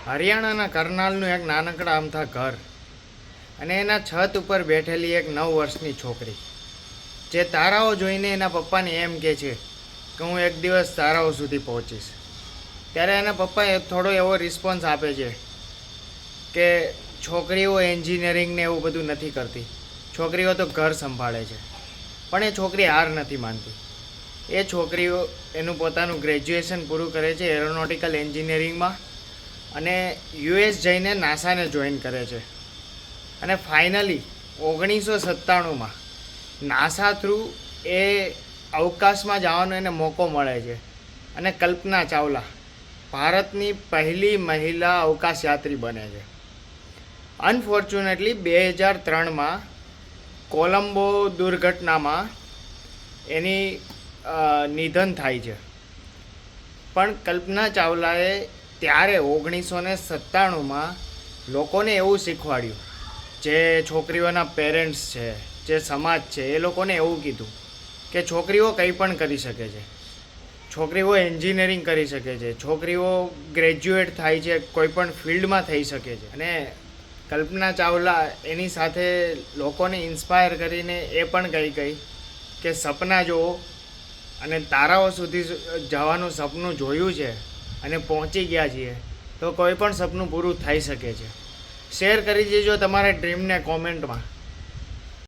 હરિયાણાના કરનાલનું એક નાનકડા અમથા ઘર અને એના છત ઉપર બેઠેલી એક 9 વર્ષની છોકરી જે તારાઓ જોઈને એના પપ્પાને એમ કહે છે કે હું એક દિવસ તારાઓ સુધી પહોંચીશ. ત્યારે એના પપ્પાએ થોડો એવો રિસ્પોન્સ આપે છે કે છોકરીઓ એન્જિનિયરિંગને એવું બધું નથી કરતી, છોકરીઓ તો ઘર સંભાળે છે. પણ એ છોકરી હાર નથી માનતી. એ છોકરીઓ એનું પોતાનું ગ્રેજ્યુએશન પૂરું કરે છે એરોનોટિકલ એન્જિનિયરિંગમાં અને યુએસ જઈને નાસાને જોઈન કરે છે. અને ફાઇનલી 1997માં નાસા થ્રુ એ અવકાશમાં જવાનો એને મોકો મળે છે અને કલ્પના ચાવલા ભારતની પહેલી મહિલા અવકાશયાત્રી બને છે. અનફોર્ચ્યુનેટલી 2003માં કોલંબો દુર્ઘટનામાં એની નિધન થાય છે. પણ કલ્પના ચાવલાએ ત્યારે 1997માં લોકોને એવું શીખવાડ્યું, જે છોકરીઓના પેરેન્ટ્સ છે, જે સમાજ છે, એ લોકોને એવું કીધું કે છોકરીઓ કંઈ પણ કરી શકે છે, છોકરીઓ એન્જિનિયરિંગ કરી શકે છે, છોકરીઓ ગ્રેજ્યુએટ થાય છે, કોઈ પણ ફિલ્ડમાં થઈ શકે છે. અને કલ્પના ચાવલા એની સાથે લોકોને ઇન્સ્પાયર કરીને એ પણ કહી કે સપના જુઓ અને તારાઓ સુધી જવાનું સપનું જોયું છે અને પહોંચી ગયા છીએ તો કોઈ પણ સપનું પૂરું થઈ શકે છે. શેર કરી દેજો તમારા ડ્રીમને કોમેન્ટમાં.